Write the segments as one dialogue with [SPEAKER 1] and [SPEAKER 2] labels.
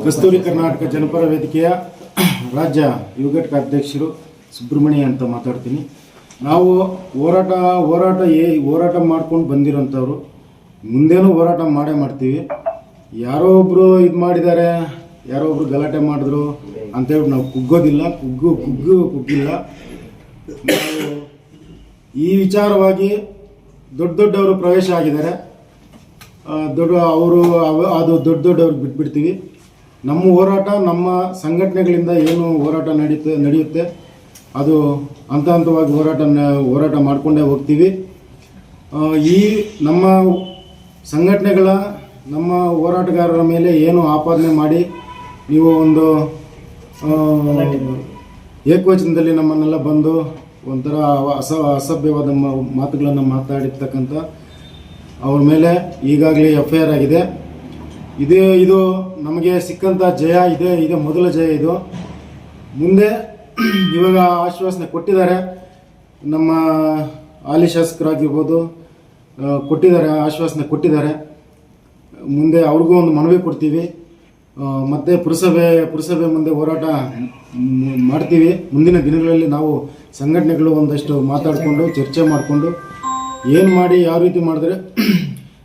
[SPEAKER 1] ಕಸ್ತೂರಿ ಕರ್ನಾಟಕ ಜನಪರ ವೇದಿಕೆಯ ರಾಜ್ಯ ಯುವ ಘಟಕ ಅಧ್ಯಕ್ಷರು ಸುಬ್ರಹ್ಮಣ್ಯ ಅಂತ ಮಾತಾಡ್ತೀನಿ. ನಾವು ಹೋರಾಟ ಮಾಡ್ಕೊಂಡು ಬಂದಿರೋಂಥವ್ರು, ಮುಂದೇನೂ ಹೋರಾಟ ಮಾಡ್ತೀವಿ. ಯಾರೋ ಒಬ್ಬರು ಇದು ಮಾಡಿದ್ದಾರೆ, ಯಾರೋ ಒಬ್ರು ಗಲಾಟೆ ಮಾಡಿದ್ರು ಅಂತೇಳಿ ನಾವು ಕುಗ್ಗೋದಿಲ್ಲ, ಕುಗ್ಗಿಲ್ಲ. ನಾವು ಈ ವಿಚಾರವಾಗಿ ದೊಡ್ಡವರು ಪ್ರವೇಶ ಆಗಿದ್ದಾರೆ, ಅದು ದೊಡ್ಡವ್ರಿಗೆ ಬಿಟ್ಬಿಡ್ತೀವಿ. ನಮ್ಮ ಹೋರಾಟ, ನಮ್ಮ ಸಂಘಟನೆಗಳಿಂದ ಏನು ಹೋರಾಟ ನಡೆಯುತ್ತೆ ಅದು ಹಂತವಾಗಿ ಹೋರಾಟ ಮಾಡಿಕೊಂಡೇ ಹೋಗ್ತೀವಿ. ಈ ನಮ್ಮ ಸಂಘಟನೆಗಳ, ನಮ್ಮ ಹೋರಾಟಗಾರರ ಮೇಲೆ ಏನು ಆಪಾದನೆ ಮಾಡಿ ನೀವು ಒಂದು ಏಕವಚನದಲ್ಲಿ ನಮ್ಮನ್ನೆಲ್ಲ ಬಂದು ಒಂಥರ ಅಸಭ್ಯವಾದ ಮಾತುಗಳನ್ನು ಮಾತಾಡಿರ್ತಕ್ಕಂಥ ಅವ್ರ ಮೇಲೆ ಈಗಾಗಲೇ FIR ಆಗಿದೆ. ಇದು ನಮಗೆ ಸಿಕ್ಕಂಥ ಜಯ, ಇದೆ ಮೊದಲ ಜಯ. ಇದು ಮುಂದೆ ಇವಾಗ ಆಶ್ವಾಸನೆ ಕೊಟ್ಟಿದ್ದಾರೆ, ನಮ್ಮ ಹಾಲಿ ಶಾಸಕರಾಗಿರ್ಬೋದು ಆಶ್ವಾಸನೆ ಕೊಟ್ಟಿದ್ದಾರೆ. ಮುಂದೆ ಅವ್ರಿಗೂ ಒಂದು ಮನವಿ ಕೊಡ್ತೀವಿ, ಮತ್ತು ಪುರಸಭೆ ಮುಂದೆ ಹೋರಾಟ ಮಾಡ್ತೀವಿ. ಮುಂದಿನ ದಿನಗಳಲ್ಲಿ ನಾವು ಸಂಘಟನೆಗಳು ಒಂದಷ್ಟು ಮಾತಾಡಿಕೊಂಡು ಚರ್ಚೆ ಮಾಡಿಕೊಂಡು ಏನು ಮಾಡಿ ಯಾವ ರೀತಿ ಮಾಡಿದ್ರೆ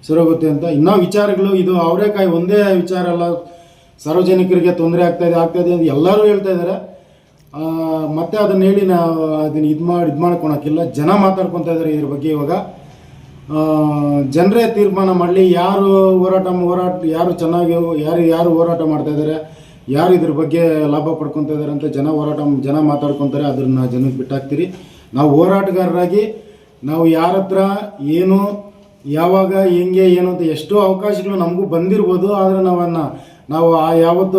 [SPEAKER 1] ಸರೋಗುತ್ತೆ ಅಂತ. ಇನ್ನೂ ವಿಚಾರಗಳು, ಇದು ಅವರೇಕಾಯಿ ಒಂದೇ ವಿಚಾರ ಅಲ್ಲ, ಸಾರ್ವಜನಿಕರಿಗೆ ತೊಂದರೆ ಆಗ್ತಾಯಿದೆ ಅಂತ ಎಲ್ಲರೂ ಹೇಳ್ತಾ ಇದ್ದಾರೆ. ಮತ್ತೆ ಅದನ್ನು ಹೇಳಿ ನಾವು ಅದನ್ನು ಇದು ಮಾಡ್ಕೊಳಕ್ಕಿಲ್ಲ. ಜನ ಮಾತಾಡ್ಕೊತಾ ಇದ್ದಾರೆ ಇದ್ರ ಬಗ್ಗೆ. ಇವಾಗ ಜನರೇ ತೀರ್ಮಾನ ಮಾಡಲಿ, ಯಾರು ಯಾರು ಚೆನ್ನಾಗಿ ಯಾರು ಹೋರಾಟ ಮಾಡ್ತಾ ಇದ್ದಾರೆ, ಯಾರು ಇದ್ರ ಬಗ್ಗೆ ಲಾಭ ಪಡ್ಕೊತಾ ಇದ್ದಾರೆ ಅಂತ ಜನ ಮಾತಾಡ್ಕೊತಾರೆ. ಅದನ್ನು ಜನಕ್ಕೆ ಬಿಟ್ಟಾಕ್ತೀರಿ. ನಾವು ಹೋರಾಟಗಾರರಾಗಿ ನಾವು ಯಾರ ಹತ್ರ ಏನು, ಯಾವಾಗ, ಹೆಂಗೆ, ಏನು ಅಂತ ಎಷ್ಟೋ ಅವಕಾಶಗಳು ನಮಗೂ ಬಂದಿರ್ಬೋದು. ಆದರೆ ನಾವು ಯಾವತ್ತೂ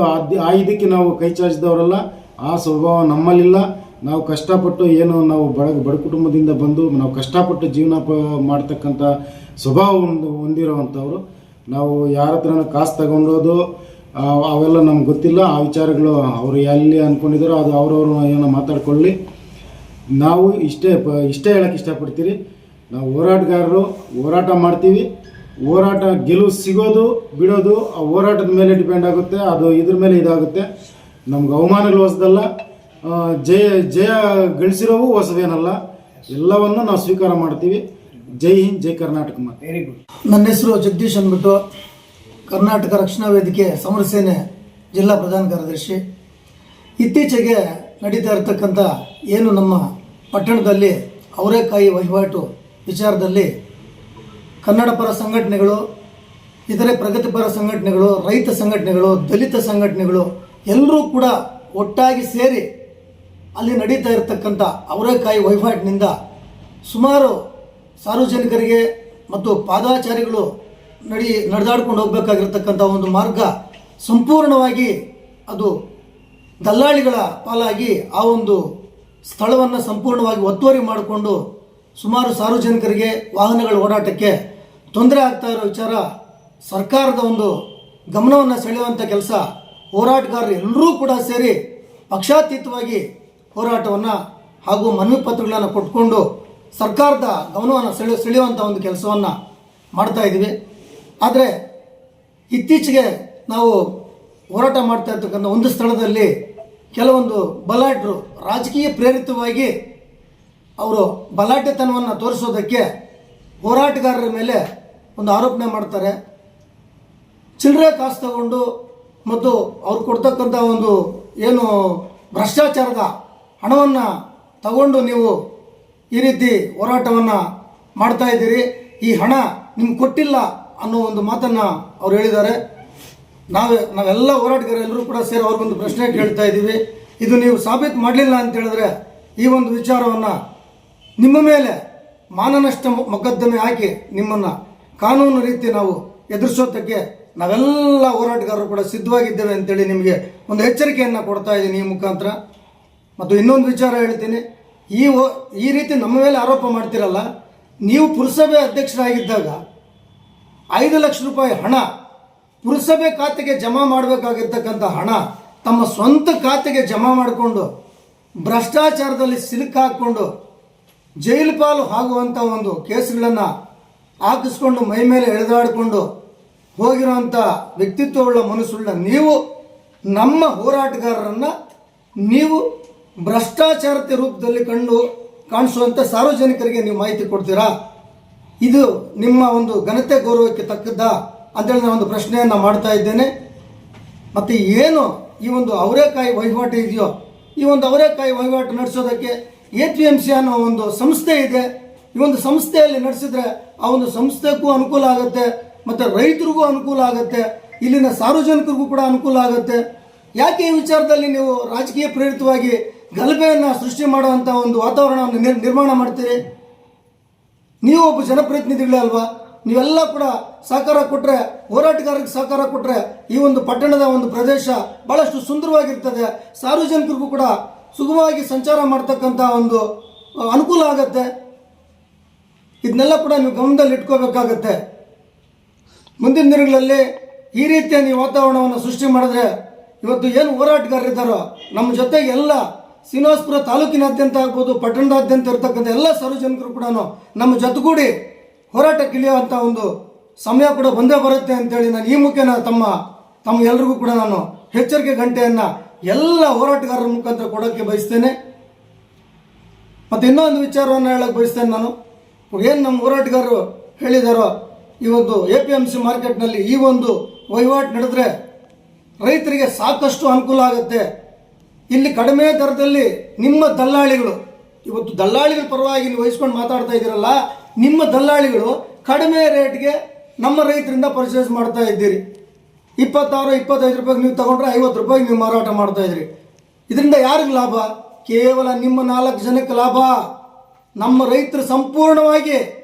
[SPEAKER 1] ಇದಕ್ಕೆ ನಾವು ಕೈ ಚಾಚಿದವರಲ್ಲ. ಆ ಸ್ವಭಾವ ನಮ್ಮಲ್ಲಿಲ್ಲ. ನಾವು ಕಷ್ಟಪಟ್ಟು ನಾವು ಬಡ ಕುಟುಂಬದಿಂದ ಬಂದು ನಾವು ಕಷ್ಟಪಟ್ಟು ಜೀವನ ಮಾಡ್ತಕ್ಕಂಥ ಸ್ವಭಾವ ಹೊಂದಿರೋವಂಥವ್ರು. ನಾವು ಯಾರ ಹತ್ರನೂ ಕಾಸು ತಗೊಂಡೋದು ಅವೆಲ್ಲ ನಮ್ಗೆ ಗೊತ್ತಿಲ್ಲ. ಆ ವಿಚಾರಗಳು ಅವರು ಎಲ್ಲಿ ಅಂದ್ಕೊಂಡಿದ್ದಾರೋ ಅದು ಅವ್ರವ್ರು ಏನೋ ಮಾತಾಡ್ಕೊಳ್ಳಿ. ನಾವು ಇಷ್ಟೇ ಹೇಳಕ್ಕೆ ಇಷ್ಟಪಡ್ತೀರಿ. ನಾವು ಹೋರಾಟಗಾರರು ಹೋರಾಟ ಮಾಡ್ತೀವಿ. ಹೋರಾಟ ಗೆಲುವು ಸಿಗೋದು ಬಿಡೋದು ಆ ಹೋರಾಟದ ಮೇಲೆ ಡಿಪೆಂಡ್ ಆಗುತ್ತೆ. ಅದು ಇದ್ರ ಮೇಲೆ ಇದಾಗುತ್ತೆ. ನಮ್ಗೆ ಅವಮಾನಗಳು ಹೊಸದಲ್ಲ, ಜಯ ಗಳಿಸಿರೋವು ಹೊಸವೇನಲ್ಲ. ಎಲ್ಲವನ್ನು ನಾವು ಸ್ವೀಕಾರ ಮಾಡ್ತೀವಿ. ಜೈ ಹಿಂದ್, ಜೈ ಕರ್ನಾಟಕ.
[SPEAKER 2] Very good. ನನ್ನ ಹೆಸರು ಜಗದೀಶ್ ಅಂದ್ಬಿಟ್ಟು, ಕರ್ನಾಟಕ ರಕ್ಷಣಾ ವೇದಿಕೆ ಸಮರ ಸೇನೆ ಜಿಲ್ಲಾ ಪ್ರಧಾನ ಕಾರ್ಯದರ್ಶಿ. ಇತ್ತೀಚೆಗೆ ನಡೀತಾ ಇರತಕ್ಕಂಥ ಏನು ನಮ್ಮ ಪಟ್ಟಣದಲ್ಲಿ ಅವರೇಕಾಯಿ ವಹಿವಾಟು ವಿಚಾರದಲ್ಲಿ ಕನ್ನಡ ಪರ ಸಂಘಟನೆಗಳು, ಇತರೆ ಪ್ರಗತಿಪರ ಸಂಘಟನೆಗಳು, ರೈತ ಸಂಘಟನೆಗಳು, ದಲಿತ ಸಂಘಟನೆಗಳು ಎಲ್ಲರೂ ಕೂಡ ಒಟ್ಟಾಗಿ ಸೇರಿ ಅಲ್ಲಿ ನಡೀತಾ ಇರತಕ್ಕಂಥ ಅವರೇಕಾಯಿ ವಹಿವಾಟಿನಿಂದ ಸುಮಾರು ಸಾರ್ವಜನಿಕರಿಗೆ ಮತ್ತು ಪಾದಾಚಾರಿಗಳು ನಡೆದಾಡ್ಕೊಂಡು ಹೋಗಬೇಕಾಗಿರ್ತಕ್ಕಂಥ ಒಂದು ಮಾರ್ಗ ಸಂಪೂರ್ಣವಾಗಿ ಅದು ದಲ್ಲಾಳಿಗಳ ಪಾಲಾಗಿ ಆ ಒಂದು ಸ್ಥಳವನ್ನು ಸಂಪೂರ್ಣವಾಗಿ ಒತ್ತುವರಿ ಮಾಡಿಕೊಂಡು ಸುಮಾರು ಸಾರ್ವಜನಿಕರಿಗೆ ವಾಹನಗಳ ಓಡಾಟಕ್ಕೆ ತೊಂದರೆ ಆಗ್ತಾ ಇರೋ ವಿಚಾರ ಸರ್ಕಾರದ ಒಂದು ಗಮನವನ್ನು ಸೆಳೆಯುವಂಥ ಕೆಲಸ ಹೋರಾಟಗಾರರು ಎಲ್ಲರೂ ಕೂಡ ಸೇರಿ ಪಕ್ಷಾತೀತವಾಗಿ ಹೋರಾಟವನ್ನು ಹಾಗೂ ಮನವಿ ಪತ್ರಗಳನ್ನು ಕೊಟ್ಕೊಂಡು ಸರ್ಕಾರದ ಗಮನವನ್ನು ಸೆಳೆಯುವಂಥ ಒಂದು ಕೆಲಸವನ್ನು ಮಾಡ್ತಾ ಇದ್ದೀವಿ. ಆದರೆ ಇತ್ತೀಚೆಗೆ ನಾವು ಹೋರಾಟ ಮಾಡ್ತಾ ಇರ್ತಕ್ಕಂಥ ಒಂದು ಸ್ಥಳದಲ್ಲಿ ಕೆಲವೊಂದು ಬಲಾಢ್ಯರು ರಾಜಕೀಯ ಪ್ರೇರಿತವಾಗಿ ಅವರು ಬಲಾಢ್ಯತನವನ್ನು ತೋರಿಸೋದಕ್ಕೆ ಹೋರಾಟಗಾರರ ಮೇಲೆ ಒಂದು ಆರೋಪಣೆ ಮಾಡ್ತಾರೆ. ಚಿಲ್ಲರೆ ಕಾಸು ತಗೊಂಡು ಮತ್ತು ಅವ್ರು ಕೊಡ್ತಕ್ಕಂಥ ಒಂದು ಏನು ಭ್ರಷ್ಟಾಚಾರದ ಹಣವನ್ನು ತಗೊಂಡು ನೀವು ಈ ರೀತಿ ಹೋರಾಟವನ್ನು ಮಾಡ್ತಾ ಇದ್ದೀರಿ, ಈ ಹಣ ನಿಮ್ಗೆ ಕೊಟ್ಟಿಲ್ಲ ಅನ್ನೋ ಒಂದು ಮಾತನ್ನು ಅವ್ರು ಹೇಳಿದ್ದಾರೆ. ನಾವೆಲ್ಲ ಹೋರಾಟಗಾರರೆಲ್ಲರೂ ಕೂಡ ಸೇರಿ ಅವ್ರಿಗೊಂದು ಪ್ರಶ್ನೆ ಕೇಳ್ತಾ ಇದ್ದೀವಿ. ಇದು ನೀವು ಸಾಬೀತು ಮಾಡಲಿಲ್ಲ ಅಂತ ಹೇಳಿದ್ರೆ ಈ ಒಂದು ವಿಚಾರವನ್ನು ನಿಮ್ಮ ಮೇಲೆ ಮಾನನಷ್ಟ ಮೊಕದ್ದಮೆ ಹಾಕಿ ನಿಮ್ಮನ್ನು ಕಾನೂನು ರೀತಿ ನಾವು ಎದುರಿಸೋದಕ್ಕೆ ನಾವೆಲ್ಲ ಹೋರಾಟಗಾರರು ಕೂಡ ಸಿದ್ಧವಾಗಿದ್ದೇವೆ ಅಂತೇಳಿ ನಿಮಗೆ ಒಂದು ಎಚ್ಚರಿಕೆಯನ್ನು ಕೊಡ್ತಾ ಇದ್ದೀನಿ ಈ ಮುಖಾಂತರ. ಮತ್ತು ಇನ್ನೊಂದು ವಿಚಾರ ಹೇಳ್ತೀನಿ, ಈ ರೀತಿ ನಮ್ಮ ಮೇಲೆ ಆರೋಪ ಮಾಡ್ತಿರಲ್ಲ, ನೀವು ಪುರಸಭೆ ಅಧ್ಯಕ್ಷರಾಗಿದ್ದಾಗ 5 ಲಕ್ಷ ರೂಪಾಯಿ ಹಣ ಪುರಸಭೆ ಖಾತೆಗೆ ಜಮಾ ಮಾಡಬೇಕಾಗಿರ್ತಕ್ಕಂಥ ಹಣ ತಮ್ಮ ಸ್ವಂತ ಖಾತೆಗೆ ಜಮಾ ಮಾಡಿಕೊಂಡು ಭ್ರಷ್ಟಾಚಾರದಲ್ಲಿ ಸಿಲುಕಾಕೊಂಡು ಜೈಲು ಪಾಲು ಆಗುವಂಥ ಒಂದು ಕೇಸುಗಳನ್ನು ಹಾಕಿಸ್ಕೊಂಡು ಮೈ ಮೇಲೆ ಎಳೆದಾಡಿಕೊಂಡು ಹೋಗಿರುವಂಥ ವ್ಯಕ್ತಿತ್ವವುಳ್ಳ ಮನಸ್ಸುಳ್ಳ ನೀವು ನಮ್ಮ ಹೋರಾಟಗಾರರನ್ನ ನೀವು ಭ್ರಷ್ಟಾಚಾರತೆ ರೂಪದಲ್ಲಿ ಕಾಣಿಸುವಂಥ ಸಾರ್ವಜನಿಕರಿಗೆ ನೀವು ಮಾಹಿತಿ ಕೊಡ್ತೀರಾ? ಇದು ನಿಮ್ಮ ಒಂದು ಘನತೆ ಗೌರವಕ್ಕೆ ತಕ್ಕದ್ದ ಅಂತೇಳಿ ನಾನು ಒಂದು ಪ್ರಶ್ನೆಯನ್ನು ಮಾಡ್ತಾ ಇದ್ದೇನೆ. ಮತ್ತು ಏನು ಈ ಒಂದು ಅವರೇಕಾಯಿ ವಹಿವಾಟು ಇದೆಯೋ, ಈ ಒಂದು ಅವರೇಕಾಯಿ ವಹಿವಾಟು ನಡೆಸೋದಕ್ಕೆ APMC ಅನ್ನೋ ಒಂದು ಸಂಸ್ಥೆ ಇದೆ. ಈ ಒಂದು ಸಂಸ್ಥೆಯಲ್ಲಿ ನಡೆಸಿದ್ರೆ ಆ ಒಂದು ಸಂಸ್ಥೆಗೂ ಅನುಕೂಲ ಆಗುತ್ತೆ, ಮತ್ತು ರೈತರಿಗೂ ಅನುಕೂಲ ಆಗುತ್ತೆ, ಇಲ್ಲಿನ ಸಾರ್ವಜನಿಕರಿಗೂ ಕೂಡ ಅನುಕೂಲ ಆಗುತ್ತೆ. ಯಾಕೆ ಈ ವಿಚಾರದಲ್ಲಿ ನೀವು ರಾಜಕೀಯ ಪ್ರೇರಿತವಾಗಿ ಗಲಭೆಯನ್ನು ಸೃಷ್ಟಿ ಮಾಡುವಂಥ ಒಂದು ವಾತಾವರಣವನ್ನು ನಿರ್ಮಾಣ ಮಾಡ್ತೀರಿ? ನೀವು ಒಬ್ಬ ಜನಪ್ರತಿನಿಧಿಗಳೇ ಅಲ್ವಾ? ನೀವೆಲ್ಲ ಕೂಡ ಸಹಕಾರ ಕೊಟ್ಟರೆ, ಹೋರಾಟಗಾರರಿಗೆ ಸಹಕಾರ ಕೊಟ್ಟರೆ ಈ ಒಂದು ಪಟ್ಟಣದ ಒಂದು ಪ್ರದೇಶ ಭಾಳಷ್ಟು ಸುಂದರವಾಗಿರ್ತದೆ, ಸಾರ್ವಜನಿಕರಿಗೂ ಕೂಡ ಸುಗಮವಾಗಿ ಸಂಚಾರ ಮಾಡ್ತಕ್ಕಂಥ ಒಂದು ಅನುಕೂಲ ಆಗುತ್ತೆ. ಇದನ್ನೆಲ್ಲ ಕೂಡ ನೀವು ಗಮನದಲ್ಲಿ ಇಟ್ಕೋಬೇಕಾಗತ್ತೆ. ಮುಂದಿನ ದಿನಗಳಲ್ಲಿ ಈ ರೀತಿಯ ನೀವು ವಾತಾವರಣವನ್ನು ಸೃಷ್ಟಿ ಮಾಡಿದ್ರೆ ಇವತ್ತು ಏನು ಹೋರಾಟಗಾರರಿದ್ದಾರೋ ನಮ್ಮ ಜೊತೆಗೆ ಎಲ್ಲ ಶ್ರೀನಿವಾಸಪುರ ತಾಲೂಕಿನಾದ್ಯಂತ ಆಗ್ಬೋದು, ಪಟ್ಟಣದಾದ್ಯಂತ ಇರತಕ್ಕಂಥ ಎಲ್ಲ ಸಾರ್ವಜನಿಕರು ಕೂಡ ನಮ್ಮ ಜೊತೆಗೂಡಿ ಹೋರಾಟಕ್ಕೆ ಇಳಿಯುವಂಥ ಒಂದು ಸಮಯ ಕೂಡ ಬಂದೇ ಬರುತ್ತೆ ಅಂತೇಳಿ ನಾನು ಈ ಮುಖೇನ ತಮ್ಮ ಎಲ್ರಿಗೂ ಕೂಡ ನಾನು ಎಚ್ಚರಿಕೆ ಗಂಟೆಯನ್ನು ಎಲ್ಲ ಹೋರಾಟಗಾರರ ಮುಖಾಂತರ ಕೊಡೋಕ್ಕೆ ಬಯಸ್ತೇನೆ. ಮತ್ತು ಇನ್ನೊಂದು ವಿಚಾರವನ್ನು ಹೇಳಕ್ಕೆ ಬಯಸ್ತೇನೆ. ನಾನು ಏನು ನಮ್ಮ ಹೋರಾಟಗಾರರು ಹೇಳಿದಾರೋ, ಈ ಒಂದು APMC ಮಾರ್ಕೆಟ್ನಲ್ಲಿ ಈ ಒಂದು ವಹಿವಾಟು ನಡೆದ್ರೆ ರೈತರಿಗೆ ಸಾಕಷ್ಟು ಅನುಕೂಲ ಆಗುತ್ತೆ. ಇಲ್ಲಿ ಕಡಿಮೆ ದರದಲ್ಲಿ ನಿಮ್ಮ ದಲ್ಲಾಳಿಗಳು, ಇವತ್ತು ದಲ್ಲಾಳಿಗಳ ಪರವಾಗಿ ನೀವು ವಹಿಸ್ಕೊಂಡು ಮಾತಾಡ್ತಾ ಇದ್ದೀರಲ್ಲ, ನಿಮ್ಮ ದಲ್ಲಾಳಿಗಳು ಕಡಿಮೆ ರೇಟ್ಗೆ ನಮ್ಮ ರೈತರಿಂದ ಪರ್ಚೇಸ್ ಮಾಡ್ತಾ ಇದ್ದೀರಿ. 26-25 ರೂಪಾಯಿಗೆ ನೀವು ತಗೊಂಡ್ರೆ 50 ರೂಪಾಯಿಗೆ ನೀವು ಮಾರಾಟ ಮಾಡ್ತಾ ಇದ್ದೀರಿ. ಇದರಿಂದ ಯಾರಿಗೆ ಲಾಭ? ಕೇವಲ ನಿಮ್ಮ 4 ಜನಕ್ಕೆ ಲಾಭ. ನಮ್ಮ ರೈತರು ಸಂಪೂರ್ಣವಾಗಿ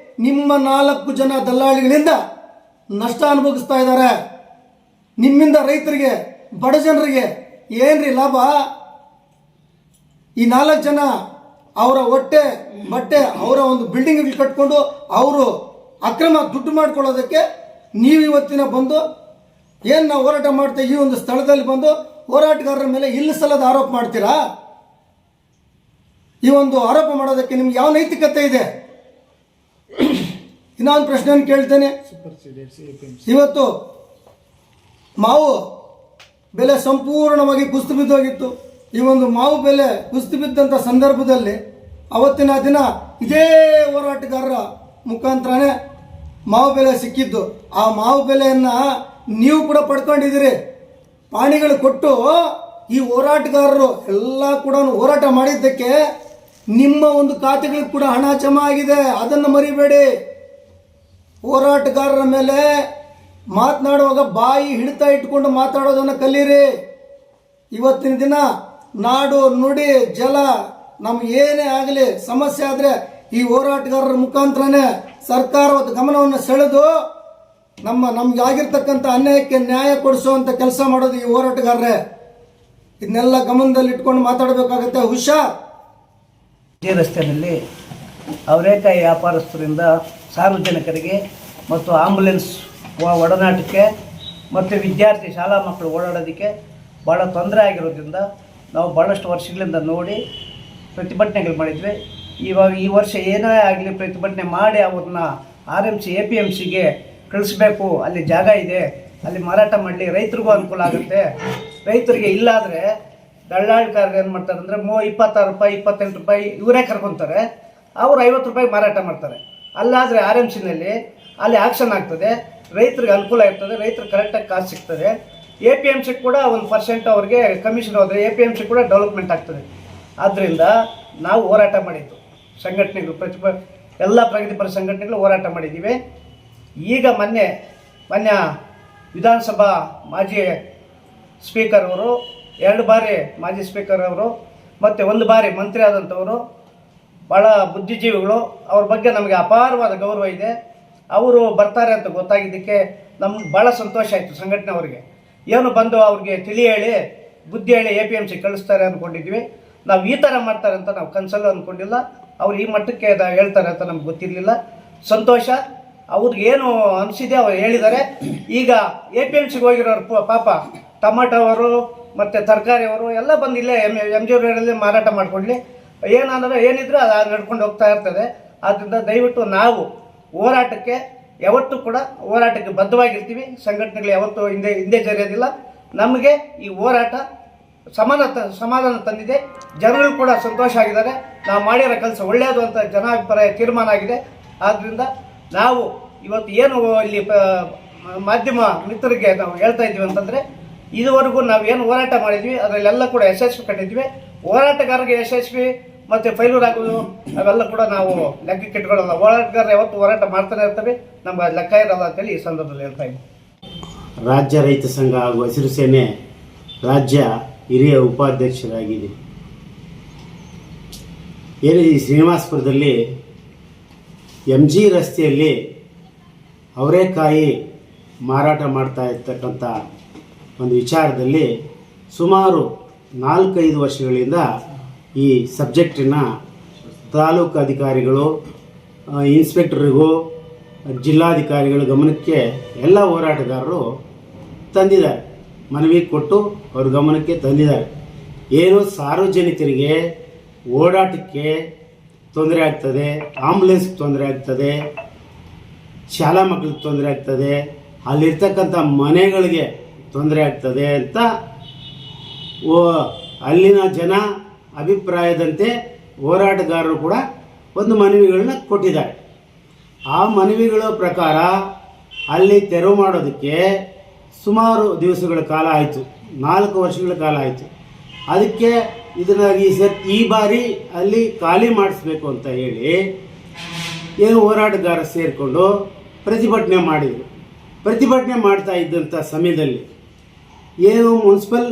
[SPEAKER 2] ನಿಮ್ಮ 4 ಜನ ದಲ್ಲಾಳಿಗಳಿಂದ ನಷ್ಟ ಅನುಭವಿಸ್ತಾ ಇದ್ದಾರೆ. ನಿಮ್ಮಿಂದ ರೈತರಿಗೆ, ಬಡ ಜನರಿಗೆ ಏನ್ರಿ ಲಾಭ? ಈ 4 ಜನ ಅವರ ಹೊಟ್ಟೆ ಬಟ್ಟೆ, ಅವರ ಒಂದು ಬಿಲ್ಡಿಂಗ್ ಕಟ್ಕೊಂಡು ಅವರು ಅಕ್ರಮ ದುಡ್ಡು ಮಾಡ್ಕೊಳ್ಳೋದಕ್ಕೆ ನೀವು ಇವತ್ತಿನ ಬಂದು ಏನು ನಾವು ಹೋರಾಟ ಮಾಡ್ತೇವೆ ಈ ಒಂದು ಸ್ಥಳದಲ್ಲಿ ಬಂದು ಹೋರಾಟಗಾರರ ಮೇಲೆ ಇಲ್ಲಿಸಲ್ಲದ ಆರೋಪ ಮಾಡ್ತೀರಾ? ಈ ಒಂದು ಆರೋಪ ಮಾಡೋದಕ್ಕೆ ನಿಮ್ಗೆ ಯಾವ ನೈತಿಕತೆ ಇದೆ? ಇನ್ನೊಂದು ಪ್ರಶ್ನೆಯನ್ನು ಕೇಳ್ತೇನೆ. ಇವತ್ತು ಮಾವು ಬೆಲೆ ಸಂಪೂರ್ಣವಾಗಿ ಕುಸಿದು ಬಿದ್ದೋಗಿತ್ತು. ಈ ಒಂದು ಮಾವು ಬೆಲೆ ಕುಸಿದು ಬಿದ್ದಂಥ ಸಂದರ್ಭದಲ್ಲಿ ಅವತ್ತಿನ ದಿನ ಇದೇ ಹೋರಾಟಗಾರರ ಮುಖಾಂತರನೇ ಮಾವು ಬೆಲೆ ಸಿಕ್ಕಿದ್ದು. ಆ ಮಾವು ಬೆಲೆಯನ್ನು ನೀವು ಕೂಡ ಪಡ್ಕೊಂಡಿದ್ದೀರಿ. ಪಾಣಿಗಳು ಕೊಟ್ಟು ಈ ಹೋರಾಟಗಾರರು ಎಲ್ಲ ಕೂಡ ಹೋರಾಟ ಮಾಡಿದ್ದಕ್ಕೆ ನಿಮ್ಮ ಒಂದು ಖಾತೆಗಳಿಗೆ ಕೂಡ ಹಣ ಜಮಾ ಆಗಿದೆ. ಅದನ್ನು ಮರಿಬೇಡಿ. ಹೋರಾಟಗಾರರ ಮೇಲೆ ಮಾತನಾಡುವಾಗ ಬಾಯಿ ಹಿಡಿತಾ ಇಟ್ಕೊಂಡು ಮಾತಾಡೋದನ್ನು ಕಲೀರಿ. ಇವತ್ತಿನ ದಿನ ನಾಡು ನುಡಿ ಜಲ ನಮ್ಗೆ ಏನೇ ಆಗಲಿ ಸಮಸ್ಯೆ ಆದರೆ ಈ ಹೋರಾಟಗಾರರ ಮುಖಾಂತರನೇ ಸರ್ಕಾರದ ಗಮನವನ್ನು ಸೆಳೆದು ನಮ್ಗೆ ಆಗಿರ್ತಕ್ಕಂಥ ಅನ್ಯಾಯಕ್ಕೆ ನ್ಯಾಯ ಕೊಡಿಸುವಂಥ ಕೆಲಸ ಮಾಡೋದು ಈ ಹೋರಾಟಗಾರರೇ. ಇದನ್ನೆಲ್ಲ ಗಮನದಲ್ಲಿ ಇಟ್ಕೊಂಡು ಮಾತಾಡಬೇಕಾಗತ್ತೆ. ಹುಷಾರ್.
[SPEAKER 3] ಜೆ ರಸ್ತೆಯಲ್ಲಿ ಅವರೇಕಾಯಿ ವ್ಯಾಪಾರಸ್ಥರಿಂದ ಸಾರ್ವಜನಿಕರಿಗೆ ಮತ್ತು ಆಂಬುಲೆನ್ಸ್ ಒಡನಾಟಕ್ಕೆ ಮತ್ತು ವಿದ್ಯಾರ್ಥಿ ಶಾಲಾ ಮಕ್ಕಳು ಓಡಾಡೋದಕ್ಕೆ ಭಾಳ ತೊಂದರೆ ಆಗಿರೋದ್ರಿಂದ ನಾವು ಭಾಳಷ್ಟು ವರ್ಷಗಳಿಂದ ನೋಡಿ ಪ್ರತಿಭಟನೆಗಳು ಮಾಡಿದ್ವಿ. ಇವಾಗ ಈ ವರ್ಷ ಏನೇ ಆಗಲಿ ಪ್ರತಿಭಟನೆ ಮಾಡಿ ಅವ್ರನ್ನ RMC APMCಗೆ ಕಳಿಸ್ಬೇಕು. ಅಲ್ಲಿ ಜಾಗ ಇದೆ, ಅಲ್ಲಿ ಮಾರಾಟ ಮಾಡಲಿ, ರೈತರಿಗೂ ಅನುಕೂಲ ಆಗುತ್ತೆ. ರೈತರಿಗೆ ಇಲ್ಲಾದರೆ ದಳ್ಳಾಳಿಕಾರರು ಏನು ಮಾಡ್ತಾರೆ ಅಂದರೆ 26 ರೂಪಾಯಿ 28 ರೂಪಾಯಿ ಇವರೇ ಕರ್ಕೊತಾರೆ, ಅವರು 50 ರೂಪಾಯಿ ಮಾರಾಟ ಮಾಡ್ತಾರೆ. ಅಲ್ಲಾದರೆ RMCನಲ್ಲಿ ಅಲ್ಲಿ ಆಕ್ಷನ್ ಆಗ್ತದೆ, ರೈತರಿಗೆ ಅನುಕೂಲ ಇರ್ತದೆ, ರೈತರಿಗೆ ಕರೆಕ್ಟಾಗಿ ಕಾಸು ಸಿಗ್ತದೆ. APMC ಕೂಡ 1% ಅವ್ರಿಗೆ ಕಮಿಷನ್ ಹೋದರೆ APMC ಕೂಡ ಡೆವಲಪ್ಮೆಂಟ್ ಆಗ್ತದೆ. ಆದ್ದರಿಂದ ನಾವು ಹೋರಾಟ ಮಾಡಿದ್ದು ಸಂಘಟನೆಗಳು ಎಲ್ಲ ಪ್ರಗತಿಪರ ಸಂಘಟನೆಗಳು ಹೋರಾಟ ಮಾಡಿದ್ದೀವಿ. ಈಗ ಮೊನ್ನೆ ವಿಧಾನಸಭಾ ಮಾಜಿ ಸ್ಪೀಕರ್ ಅವರು, 2 ಬಾರಿ ಮಾಜಿ ಸ್ಪೀಕರ್ ಅವರು ಮತ್ತು 1 ಬಾರಿ ಮಂತ್ರಿ ಆದಂಥವರು ಭಾಳ ಬುದ್ಧಿಜೀವಿಗಳು. ಅವ್ರ ಬಗ್ಗೆ ನಮಗೆ ಅಪಾರವಾದ ಗೌರವ ಇದೆ. ಅವರು ಬರ್ತಾರೆ ಅಂತ ಗೊತ್ತಾಗಿದ್ದಕ್ಕೆ ನಮ್ಗೆ ಭಾಳ ಸಂತೋಷ ಆಯಿತು. ಸಂಘಟನೆ ಅವರಿಗೆ ಏನು ಬಂದು ಅವ್ರಿಗೆ ತಿಳಿ ಹೇಳಿ ಬುದ್ಧಿ ಹೇಳಿ APMC ಕಳಿಸ್ತಾರೆ ಅಂದ್ಕೊಂಡಿದ್ವಿ. ನಾವು ಈ ಥರ ಮಾಡ್ತಾರೆ ಅಂತ ನಾವು ಕನಸಲ್ಲೂ ಅಂದ್ಕೊಂಡಿಲ್ಲ. ಅವ್ರು ಈ ಮಟ್ಟಕ್ಕೆ ಹೇಳ್ತಾರೆ ಅಂತ ನಮ್ಗೆ ಗೊತ್ತಿರಲಿಲ್ಲ. ಸಂತೋಷ. ಅವ್ರಿಗೆ ಏನು ಅನಿಸಿದೆ ಅವ್ರು ಹೇಳಿದ್ದಾರೆ. ಈಗ APMCಗೆ ಹೋಗಿರೋರು ಪಾಪ ಟೊಮಾಟೊ ಅವರು ಮತ್ತು ತರಕಾರಿ ಅವರು ಎಲ್ಲ ಬಂದು ಇಲ್ಲೇ MG ರೋಡಲ್ಲಿ ಮಾರಾಟ ಮಾಡ್ಕೊಳ್ಳಿ, ಏನಿದ್ರು ಅದು ನಡ್ಕೊಂಡು ಹೋಗ್ತಾ ಇರ್ತದೆ. ಆದ್ದರಿಂದ ದಯವಿಟ್ಟು ನಾವು ಹೋರಾಟಕ್ಕೆ ಯಾವತ್ತೂ ಕೂಡ ಹೋರಾಟಕ್ಕೆ ಬದ್ಧವಾಗಿರ್ತೀವಿ. ಸಂಘಟನೆಗಳು ಯಾವತ್ತೂ ಹಿಂದೆ ಜರಿಯೋದಿಲ್ಲ. ನಮಗೆ ಈ ಹೋರಾಟ ಸಮಾಧಾನ ತಂದಿದೆ. ಜನರು ಕೂಡ ಸಂತೋಷ ಆಗಿದ್ದಾರೆ. ನಾವು ಮಾಡಿರೋ ಕೆಲಸ ಒಳ್ಳೆಯದು ಅಂತ ಜನಾಭಿಪ್ರಾಯ ತೀರ್ಮಾನ ಆಗಿದೆ. ಆದ್ದರಿಂದ ನಾವು ಇವತ್ತು ಏನು ಇಲ್ಲಿ ಮಾಧ್ಯಮ ಮಿತ್ರರಿಗೆ ನಾವು ಹೇಳ್ತಾ ಇದ್ದೀವಿ ಅಂತಂದರೆ, ಇದುವರೆಗೂ ನಾವೇನು ಹೋರಾಟ ಮಾಡಿದ್ವಿ ಅದರಲ್ಲೆಲ್ಲ ಕೂಡ ಯಶಸ್ವಿ ಕಂಡಿದ್ವಿ. ಹೋರಾಟಗಾರರಿಗೆ ಯಶಸ್ವಿ ಮತ್ತು ಫೈಲೂರ್ ಆಗೋದು ಅವೆಲ್ಲ ಕೂಡ ನಾವು ಲೆಕ್ಕಕ್ಕೆ ಇಟ್ಕೊಳ್ಳಲ್ಲ. ಹೋರಾಟಗಾರರು ಯಾವತ್ತು ಹೋರಾಟ ಮಾಡ್ತಾನೆ ಇರ್ತವೆ, ನಮ್ಗೆ ಲೆಕ್ಕ ಇರಲ್ಲ ಅಂತೇಳಿ ಈ ಸಂದರ್ಭದಲ್ಲಿ ಹೇಳ್ತಾ ಇದ್ದೀವಿ.
[SPEAKER 4] ರಾಜ್ಯ ರೈತ ಸಂಘ ಹಾಗೂ ಹಸಿರು ಸೇನೆ ರಾಜ್ಯ ಹಿರಿಯ ಉಪಾಧ್ಯಕ್ಷರಾಗಿದೆ. ಏನು ಈ ಶ್ರೀನಿವಾಸಪುರದಲ್ಲಿ MG ರಸ್ತೆಯಲ್ಲಿ ಅವರೇಕಾಯಿ ಮಾರಾಟ ಮಾಡ್ತಾ ಇರ್ತಕ್ಕಂಥ ಒಂದು ವಿಚಾರದಲ್ಲಿ ಸುಮಾರು 4-5 ವರ್ಷಗಳಿಂದ ಈ ಸಬ್ಜೆಕ್ಟನ್ನು ತಾಲೂಕು ಅಧಿಕಾರಿಗಳು, ಇನ್ಸ್ಪೆಕ್ಟರಿಗೂ, ಜಿಲ್ಲಾಧಿಕಾರಿಗಳ ಗಮನಕ್ಕೆ ಎಲ್ಲ ಹೋರಾಟಗಾರರು ತಂದಿದ್ದಾರೆ. ಮನವಿ ಕೊಟ್ಟು ಅವ್ರ ಗಮನಕ್ಕೆ ತಂದಿದ್ದಾರೆ. ಏನು ಸಾರ್ವಜನಿಕರಿಗೆ ಓಡಾಟಕ್ಕೆ ತೊಂದರೆ ಆಗ್ತದೆ, ಆಂಬುಲೆನ್ಸ್ಗೆ ತೊಂದರೆ ಆಗ್ತದೆ, ಶಾಲಾ ಮಕ್ಕಳಿಗೆ ತೊಂದರೆ ಆಗ್ತದೆ, ಅಲ್ಲಿರ್ತಕ್ಕಂಥ ಮನೆಗಳಿಗೆ ತೊಂದರೆ ಆಗ್ತದೆ ಅಂತ ಅಲ್ಲಿನ ಜನ ಅಭಿಪ್ರಾಯದಂತೆ ಹೋರಾಟಗಾರರು ಕೂಡ ಒಂದು ಮನವಿಗಳನ್ನ ಕೊಟ್ಟಿದ್ದಾರೆ. ಆ ಮನವಿಗಳ ಪ್ರಕಾರ ಅಲ್ಲಿ ತೆರವು ಮಾಡೋದಕ್ಕೆ ಸುಮಾರು ದಿವಸಗಳ ಕಾಲ ಆಯಿತು, 4 ವರ್ಷಗಳ ಕಾಲ ಆಯಿತು. ಅದಕ್ಕೆ ಇದನ್ನು ಈ ಬಾರಿ ಅಲ್ಲಿ ಖಾಲಿ ಮಾಡಿಸ್ಬೇಕು ಅಂತ ಹೇಳಿ ಏನು ಹೋರಾಟಗಾರ ಸೇರಿಕೊಂಡು ಪ್ರತಿಭಟನೆ ಮಾಡಿದರು. ಪ್ರತಿಭಟನೆ ಮಾಡ್ತಾ ಇದ್ದಂಥ ಸಮಯದಲ್ಲಿ ಏನು ಮುನ್ಸಿಪಲ್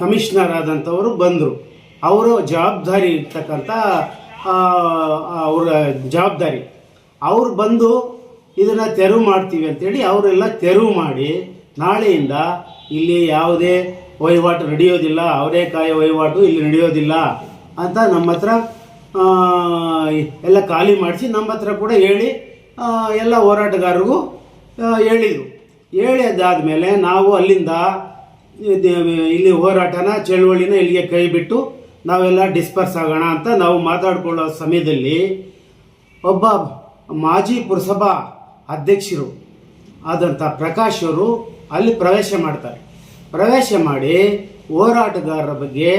[SPEAKER 4] ಕಮಿಷನರ್ ಆದಂಥವರು ಬಂದರು. ಅವರ ಜವಾಬ್ದಾರಿ ಇರ್ತಕ್ಕಂಥ ಅವರ ಜವಾಬ್ದಾರಿ ಅವರು ಬಂದು ಇದನ್ನು ತೆರವು ಮಾಡ್ತೀವಿ ಅಂತೇಳಿ ಅವರೆಲ್ಲ ತೆರವು ಮಾಡಿ ನಾಳೆಯಿಂದ ಇಲ್ಲಿ ಯಾವುದೇ ವಹಿವಾಟು ನಡೆಯೋದಿಲ್ಲ, ಅವರೇಕಾಯಿ ವಹಿವಾಟು ಇಲ್ಲಿ ನಡೆಯೋದಿಲ್ಲ ಅಂತ ನಮ್ಮ ಹತ್ರ ಎಲ್ಲ ಖಾಲಿ ಮಾಡಿಸಿ ನಮ್ಮ ಹತ್ರ ಕೂಡ ಹೇಳಿ ಎಲ್ಲ ಹೋರಾಟಗಾರರಿಗೂ ಹೇಳಿದರು. ಹೇಳಿ ಅದಾದಮೇಲೆ ನಾವು ಅಲ್ಲಿಂದ ಇಲ್ಲಿ ಹೋರಾಟನ ಚಳುವಳಿನ ಇಲ್ಲಿಗೆ ಕೈ ಬಿಟ್ಟು ನಾವೆಲ್ಲ ಡಿಸ್ಪರ್ಸ್ ಆಗೋಣ ಅಂತ ನಾವು ಮಾತಾಡಿಕೊಳ್ಳೋ ಸಮಯದಲ್ಲಿ ಒಬ್ಬ ಮಾಜಿ ಪುರಸಭಾ ಅಧ್ಯಕ್ಷರು ಆದಂಥ ಪ್ರಕಾಶ್ ಅವರು ಅಲ್ಲಿ ಪ್ರವೇಶ ಮಾಡ್ತಾರೆ. ಪ್ರವೇಶ ಮಾಡಿ ಹೋರಾಟಗಾರರ ಬಗ್ಗೆ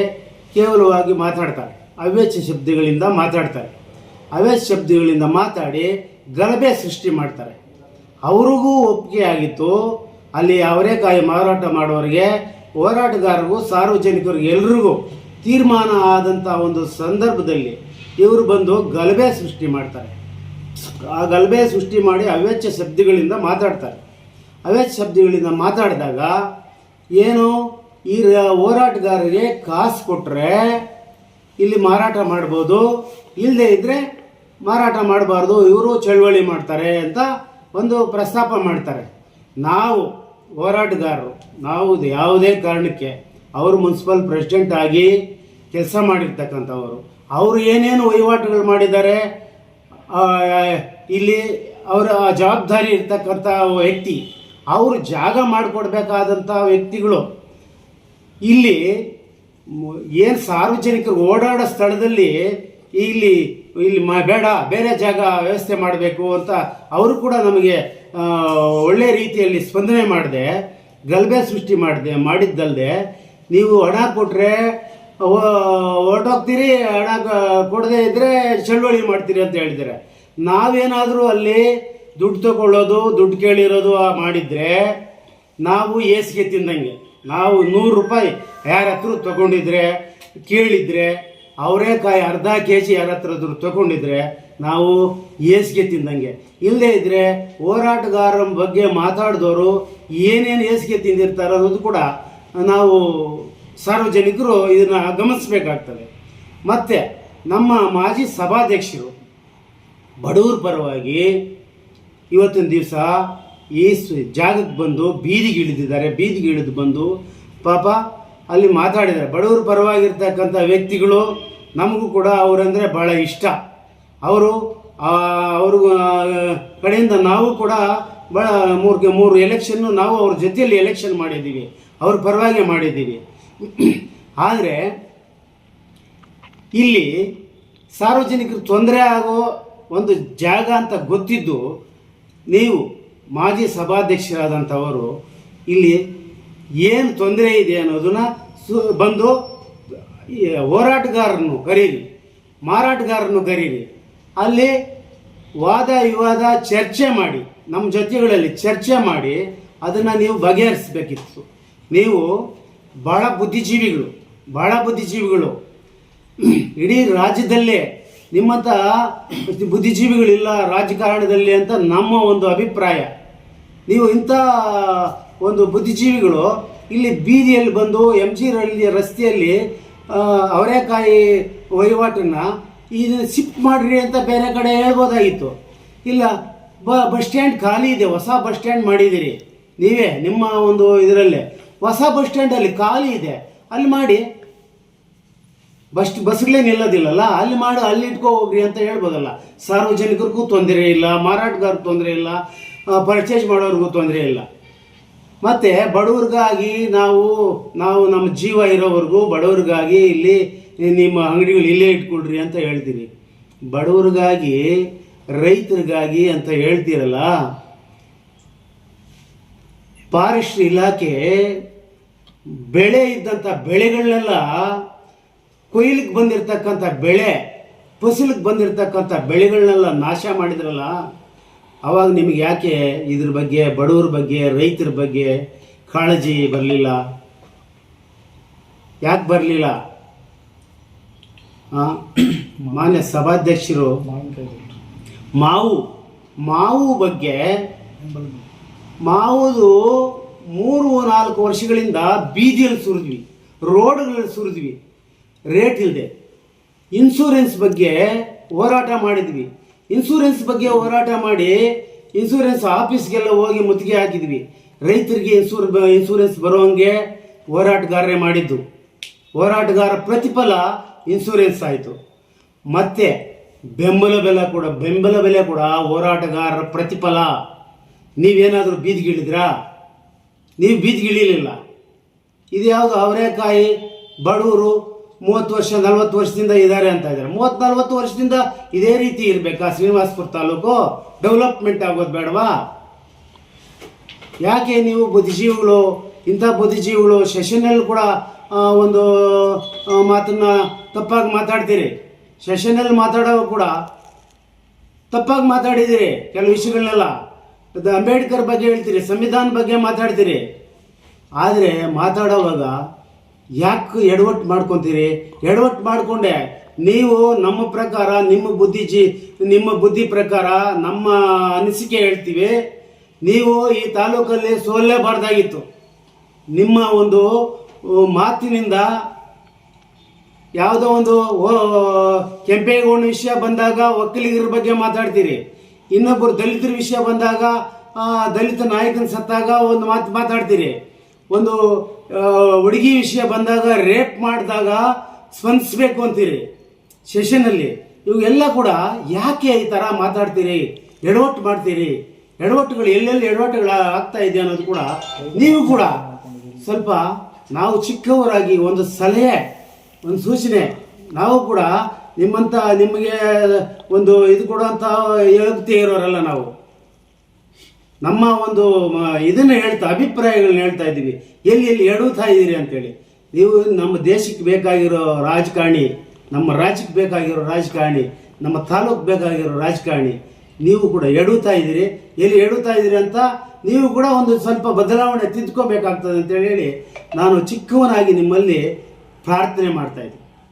[SPEAKER 4] ಕೇವಲವಾಗಿ ಮಾತಾಡ್ತಾರೆ, ಅವ್ಯಾಚ್ಯ ಶಬ್ದಗಳಿಂದ ಮಾತಾಡ್ತಾರೆ. ಅವ್ಯಾಚ್ಯ ಶಬ್ದಗಳಿಂದ ಮಾತಾಡಿ ಗಲಭೆ ಸೃಷ್ಟಿ ಮಾಡ್ತಾರೆ. ಅವ್ರಿಗೂ ಒಪ್ಪಿಗೆ ಆಗಿತ್ತು. ಅಲ್ಲಿ ಅವರೇಕಾಯಿ ಮಾರಾಟ ಮಾಡೋರಿಗೆ, ಹೋರಾಟಗಾರರಿಗೂ, ಸಾರ್ವಜನಿಕರಿಗೂ ಎಲ್ರಿಗೂ ತೀರ್ಮಾನ ಆದಂಥ ಒಂದು ಸಂದರ್ಭದಲ್ಲಿ ಇವರು ಬಂದು ಗಲಭೆ ಸೃಷ್ಟಿ ಮಾಡ್ತಾರೆ. ಆ ಗಲಭೆ ಸೃಷ್ಟಿ ಮಾಡಿ ಅವ್ಯಾಚ್ಯ ಶಬ್ದಗಳಿಂದ ಮಾತಾಡ್ತಾರೆ. ಅವ್ಯಾಚ್ಯ ಶಬ್ದಗಳಿಂದ ಮಾತಾಡಿದಾಗ ಏನು ಈ ಹೋರಾಟಗಾರರಿಗೆ ಕಾಸು ಕೊಟ್ಟರೆ ಇಲ್ಲಿ ಮಾರಾಟ ಮಾಡ್ಬೋದು, ಇಲ್ಲದೆ ಇದ್ದರೆ ಮಾರಾಟ ಮಾಡಬಾರ್ದು, ಇವರು ಚಳವಳಿ ಮಾಡ್ತಾರೆ ಅಂತ ಒಂದು ಪ್ರಸ್ತಾಪ ಮಾಡ್ತಾರೆ. ನಾವು ಹೋರಾಟಗಾರರು ನಾವು ಯಾವುದೇ ಕಾರಣಕ್ಕೆ ಅವರು ಮುನ್ಸಿಪಲ್ ಪ್ರೆಸಿಡೆಂಟ್ ಆಗಿ ಕೆಲಸ ಮಾಡಿರ್ತಕ್ಕಂಥವರು, ಅವರು ಏನೇನು ವಹಿವಾಟುಗಳು ಮಾಡಿದ್ದಾರೆ, ಇಲ್ಲಿ ಅವರ ಜವಾಬ್ದಾರಿ ಇರ್ತಕ್ಕಂಥ ವ್ಯಕ್ತಿ, ಅವರು ಜಾಗ ಮಾಡಿಕೊಡ್ಬೇಕಾದಂಥ ವ್ಯಕ್ತಿಗಳು ಇಲ್ಲಿ ಏನು ಸಾರ್ವಜನಿಕರು ಓಡಾಡೋ ಸ್ಥಳದಲ್ಲಿ ಇಲ್ಲಿ ಬೇಡ, ಬೇರೆ ಜಾಗ ವ್ಯವಸ್ಥೆ ಮಾಡಬೇಕು ಅಂತ ಅವರು ಕೂಡ ನಮಗೆ ಒಳ್ಳೆ ರೀತಿಯಲ್ಲಿ ಸ್ಪಂದನೆ ಮಾಡಿದೆ, ಗಲಭೆ ಸೃಷ್ಟಿ ಮಾಡಿದ್ದಲ್ಲದೆ ನೀವು ಹಣ ಕೊಟ್ಟರೆ ಹೊರಟೋಗ್ತೀರಿ, ಹಣ ಕೊಡದೇ ಇದ್ದರೆ ಚಳವಳಿ ಮಾಡ್ತೀರಿ ಅಂತ ಹೇಳಿದ್ದಾರೆ. ನಾವೇನಾದರೂ ಅಲ್ಲಿ ದುಡ್ಡು ತಗೊಳ್ಳೋದು, ದುಡ್ಡು ಕೇಳಿರೋದು ಮಾಡಿದರೆ ನಾವು ಏಸಿಗೆ ತಿಂದಂಗೆ. ನಾವು 100 ರೂಪಾಯಿ ಯಾರ ಹತ್ರ ತಗೊಂಡಿದ್ರೆ ಕೇಳಿದರೆ, ಅವರೇಕಾಯಿ ಅರ್ಧ kg ಯಾರ ಹತ್ರ ತಗೊಂಡಿದ್ರೆ ನಾವು ಏಸಿಗೆ ತಿಂದಂಗೆ. ಇಲ್ಲದೇ ಇದ್ದರೆ ಹೋರಾಟಗಾರರ ಬಗ್ಗೆ ಮಾತಾಡಿದವರು ಏನೇನು ಏಸಿಗೆ ತಿಂದಿರ್ತಾರೆ ಅನ್ನೋದು ಕೂಡ ನಾವು ಸಾರ್ವಜನಿಕರು ಇದನ್ನು ಗಮನಿಸಬೇಕಾಗ್ತದೆ. ಮತ್ತು ನಮ್ಮ ಮಾಜಿ ಸಭಾಧ್ಯಕ್ಷರು ಬಡವರ ಪರವಾಗಿ ಇವತ್ತಿನ ದಿವಸ ಈ ಜಾಗಕ್ಕೆ ಬಂದು ಬೀದಿಗೆ ಇಳಿದಿದ್ದಾರೆ. ಬೀದಿಗೆ ಇಳಿದು ಬಂದು ಪಾಪ ಅಲ್ಲಿ ಮಾತಾಡಿದ್ದಾರೆ. ಬಡವರ ಪರವಾಗಿರ್ತಕ್ಕಂಥ ವ್ಯಕ್ತಿಗಳು, ನಮಗೂ ಕೂಡ ಅವರಂದರೆ ಭಾಳ ಇಷ್ಟ. ಅವರು ಕಡೆಯಿಂದ ನಾವು ಕೂಡ ಭಾಳ 3 ಎಲೆಕ್ಷನ್ನು ನಾವು ಅವ್ರ ಜೊತೆಯಲ್ಲಿ ಎಲೆಕ್ಷನ್ ಮಾಡಿದ್ದೀವಿ, ಅವ್ರ ಪರವಾಗಿ ಮಾಡಿದ್ದೀವಿ. ಆದರೆ ಇಲ್ಲಿ ಸಾರ್ವಜನಿಕರು ತೊಂದರೆ ಆಗೋ ಒಂದು ಜಾಗ ಅಂತ ಗೊತ್ತಿದ್ದು ನೀವು ಮಾಜಿ ಸಭಾಧ್ಯಕ್ಷರಾದಂಥವರು ಇಲ್ಲಿ ಏನು ತೊಂದರೆ ಇದೆ ಅನ್ನೋದನ್ನ ಬಂದು ಈ ಹೋರಾಟಗಾರರನ್ನು ಕರೀರಿ, ಮಾರಾಟಗಾರರನ್ನು ಕರೀರಿ, ಅಲ್ಲಿ ವಾದ ವಿವಾದ ಚರ್ಚೆ ಮಾಡಿ, ನಮ್ಮ ಜೊತೆಗಳಲ್ಲಿ ಚರ್ಚೆ ಮಾಡಿ ಅದನ್ನು ನೀವು ಬಗೆಹರಿಸಬೇಕಿತ್ತು. ನೀವು ಭಾಳ ಬುದ್ಧಿಜೀವಿಗಳು ಇಡೀ ರಾಜ್ಯದಲ್ಲೇ ನಿಮ್ಮಂಥ ಬುದ್ಧಿಜೀವಿಗಳಿಲ್ಲ ರಾಜಕಾರಣದಲ್ಲಿ ಅಂತ ನಮ್ಮ ಒಂದು ಅಭಿಪ್ರಾಯ. ನೀವು ಇಂಥ ಒಂದು ಬುದ್ಧಿಜೀವಿಗಳು ಇಲ್ಲಿ ಬೀದಿಯಲ್ಲಿ ಬಂದು MG ರಸ್ತೆಯಲ್ಲಿ ಅವರೆಕಾಯಿ ವಹಿವಾಟನ್ನು ಇದನ್ನು ಶಿಫ್ಟ್ ಮಾಡಿರಿ ಅಂತ ಬೇರೆ ಕಡೆ ಹೇಳ್ಬೋದಾಗಿತ್ತು. ಇಲ್ಲ, ಬಸ್ ಸ್ಟ್ಯಾಂಡ್ ಖಾಲಿ ಇದೆ, ಹೊಸ ಬಸ್ ಸ್ಟ್ಯಾಂಡ್ ಮಾಡಿದ್ದೀರಿ ನೀವೇ ನಿಮ್ಮ ಒಂದು ಇದರಲ್ಲೇ, ಹೊಸ ಬಸ್ ಸ್ಟ್ಯಾಂಡಲ್ಲಿ ಖಾಲಿ ಇದೆ, ಅಲ್ಲಿ ಮಾಡಿ, ಬಸ್ಗಳೇ ನಿಲ್ಲೋದಿಲ್ಲಲ್ಲ, ಅಲ್ಲಿ ಮಾಡಿ, ಅಲ್ಲಿ ಇಟ್ಕೊ ಹೋಗ್ರಿ ಅಂತ ಹೇಳ್ಬೋದಲ್ಲ. ಸಾರ್ವಜನಿಕರಿಗೂ ತೊಂದರೆ ಇಲ್ಲ, ಮಾರಾಟಗಾರರಿಗೂ ತೊಂದರೆ ಇಲ್ಲ, ಪರ್ಚೇಸ್ ಮಾಡೋರಿಗೂ ತೊಂದರೆ ಇಲ್ಲ. ಮತ್ತು ಬಡವ್ರಿಗಾಗಿ ನಾವು ನಮ್ಮ ಜೀವ ಇರೋವರೆಗೂ ಬಡವ್ರಿಗಾಗಿ ಇಲ್ಲಿ ನಿಮ್ಮ ಅಂಗಡಿಗಳು ಇಲ್ಲೇ ಇಟ್ಕೊಳ್ರಿ ಅಂತ ಹೇಳ್ತೀವಿ. ಬಡವ್ರಿಗಾಗಿ, ರೈತರಿಗಾಗಿ ಅಂತ ಹೇಳ್ತೀರಲ್ಲ, ಫಾರೆಸ್ಟ್ ಇಲಾಖೆ ಬೆಳೆ ಇದ್ದಂಥ ಬೆಳೆಗಳನ್ನೆಲ್ಲ ಕೊಯ್ಲಿಗೆ ಬಂದಿರತಕ್ಕಂಥ ಫಸಲಿಗೆ ಬಂದಿರತಕ್ಕಂಥ ಬೆಳೆಗಳನ್ನೆಲ್ಲ ನಾಶ ಮಾಡಿದ್ರಲ್ಲ, ಆವಾಗ ನಿಮಗೆ ಯಾಕೆ ಇದ್ರ ಬಗ್ಗೆ, ಬಡವ್ರ ಬಗ್ಗೆ, ರೈತರ ಬಗ್ಗೆ ಕಾಳಜಿ ಬರಲಿಲ್ಲ? ಯಾಕೆ ಬರಲಿಲ್ಲ? ಮಾನ್ಯ ಸಭಾಧ್ಯಕ್ಷರು ಮಾವು ಬಗ್ಗೆ, ಮಾವುದು 3-4 ವರ್ಷಗಳಿಂದ ಬೀದಿಯಲ್ಲಿ ಸುರಿದ್ವಿ, ರೋಡ್ಗಳಲ್ಲಿ ಸುರಿದ್ವಿ, ರೇಟ್ ಇಲ್ಲದೆ. ಇನ್ಶೂರೆನ್ಸ್ ಬಗ್ಗೆ ಹೋರಾಟ ಮಾಡಿದ್ವಿ, ಇನ್ಶೂರೆನ್ಸ್ ಬಗ್ಗೆ ಹೋರಾಟ ಮಾಡಿ ಇನ್ಶೂರೆನ್ಸ್ ಆಫೀಸ್ಗೆಲ್ಲ ಹೋಗಿ ಮುತ್ತಿಗೆ ಹಾಕಿದ್ವಿ. ರೈತರಿಗೆ ಇನ್ಶೂರೆನ್ಸ್ ಬರೋಂಗೆ ಹೋರಾಟಗಾರರೇ ಮಾಡಿದ್ದು. ಹೋರಾಟಗಾರ ಪ್ರತಿಫಲ ಇನ್ಶೂರೆನ್ಸ್ ಆಯಿತು. ಮತ್ತು ಬೆಂಬಲ ಬೆಲೆ ಕೂಡ ಹೋರಾಟಗಾರರ ಪ್ರತಿಫಲ. ನೀವೇನಾದರೂ ಬೀದಿಗಿಳಿದ್ರಾ? ನೀವು ಬೀದಿಗಿಳಿಲಿಲ್ಲ. ಇದು ಯಾವುದು ಅವರೇಕಾಯಿ ಬಡವರು 30 ವರ್ಷ 40 ವರ್ಷದಿಂದ ಇದ್ದಾರೆ ಅಂತ ಇದ್ದಾರೆ. 30-40 ವರ್ಷದಿಂದ ಇದೇ ರೀತಿ ಇರಬೇಕಾ? ಶ್ರೀನಿವಾಸಪುರ ತಾಲೂಕು ಡೆವಲಪ್ಮೆಂಟ್ ಆಗೋದು ಬೇಡವಾ? ಯಾಕೆ ನೀವು ಇಂಥ ಬುದ್ಧಿಜೀವಿಗಳು ಸೆಷನಲ್ಲಿ ಕೂಡ ಒಂದು ಮಾತನ್ನು ತಪ್ಪಾಗಿ ಮಾತಾಡ್ತೀರಿ? ಸೆಷನಲ್ಲಿ ಮಾತಾಡೋವಾಗ ಕೂಡ ತಪ್ಪಾಗಿ ಮಾತಾಡಿದ್ದೀರಿ. ಕೆಲವು ವಿಷಯಗಳನ್ನೆಲ್ಲ ಅಂಬೇಡ್ಕರ್ ಬಗ್ಗೆ ಹೇಳ್ತೀರಿ, ಸಂವಿಧಾನ ಬಗ್ಗೆ ಮಾತಾಡ್ತೀರಿ. ಆದರೆ ಮಾತಾಡೋವಾಗ ಯಾಕೆ ಎಡವಟ್ಟು ಮಾಡ್ಕೊತೀರಿ? ಎಡವಟ್ಟು ಮಾಡಿಕೊಂಡೆ ನೀವು ನಮ್ಮ ಪ್ರಕಾರ, ನಿಮ್ಮ ಬುದ್ಧಿ ಪ್ರಕಾರ ನಮ್ಮ ಅನಿಸಿಕೆ ಹೇಳ್ತೀವಿ. ನೀವು ಈ ತಾಲೂಕಲ್ಲಿ ಸೋಲ್ಲೇಬಾರ್ದಾಗಿತ್ತು. ನಿಮ್ಮ ಒಂದು ಮಾತಿನಿಂದ ಯಾವುದೋ ಒಂದು ಕೆಂಪೇಗೌಡ ವಿಷಯ ಬಂದಾಗ ಒಕ್ಕಲಿಗರ ಬಗ್ಗೆ ಮಾತಾಡ್ತೀರಿ, ಇನ್ನೊಬ್ಬರು ದಲಿತರ ವಿಷಯ ಬಂದಾಗ ದಲಿತ ನಾಯಕನ ಸತ್ತಾಗ ಒಂದು ಮಾತಾಡ್ತೀರಿ, ಒಂದು ಹುಡುಗಿ ವಿಷಯ ಬಂದಾಗ ರೇಪ್ ಮಾಡಿದಾಗ ಸ್ಪಂದಿಸಬೇಕು ಅಂತೀರಿ ಸೆಷನಲ್ಲಿ. ಇವೆಲ್ಲ ಕೂಡ ಯಾಕೆ ಈ ಥರ ಮಾತಾಡ್ತೀರಿ, ಎಡವಟ್ಟು ಮಾಡ್ತೀರಿ? ಎಡವಟ್ಟುಗಳು ಎಲ್ಲೆಲ್ಲಿ ಎಡವಟ್ಟುಗಳು ಆಗ್ತಾ ಇದೆ ಅನ್ನೋದು ಕೂಡ ನೀವು ಕೂಡ ಸ್ವಲ್ಪ, ನಾವು ಚಿಕ್ಕವರಾಗಿ ಒಂದು ಸಲಹೆ, ಒಂದು ಸೂಚನೆ, ನಾವು ಕೂಡ ನಿಮಗೆ ಒಂದು ಇದು ಕೊಡುವಂಥ ಯೋಗ್ಯತೆ ಇರೋರಲ್ಲ. ನಾವು ನಮ್ಮ ಒಂದು ಇದನ್ನು ಅಭಿಪ್ರಾಯಗಳನ್ನ ಹೇಳ್ತಾ ಇದ್ದೀವಿ. ಎಲ್ಲಿ ಎಡುತ್ತಾ ಇದ್ದೀರಿ ಅಂತೇಳಿ. ನೀವು ನಮ್ಮ ದೇಶಕ್ಕೆ ಬೇಕಾಗಿರೋ ರಾಜಕಾರಣಿ, ನಮ್ಮ ರಾಜ್ಯಕ್ಕೆ ಬೇಕಾಗಿರೋ ರಾಜಕಾರಣಿ, ನಮ್ಮ ತಾಲೂಕು ಬೇಕಾಗಿರೋ ರಾಜಕಾರಣಿ. ನೀವು ಕೂಡ ಎಡುತ್ತಾ ಇದ್ದೀರಿ. ಎಲ್ಲಿ ಎಡುತ್ತಾ ಇದ್ದೀರಿ ಅಂತ ನೀವು ಕೂಡ ಒಂದು ಸ್ವಲ್ಪ ಬದಲಾವಣೆ ತಿದ್ದುಕೋಬೇಕಾಗ್ತದೆ ಅಂತೇಳಿ ನಾನು ಚಿಕ್ಕವನಾಗಿ ನಿಮ್ಮಲ್ಲಿ ಪ್ರಾರ್ಥನೆ ಮಾಡ್ತಾ ಇದ್ದೀನಿ.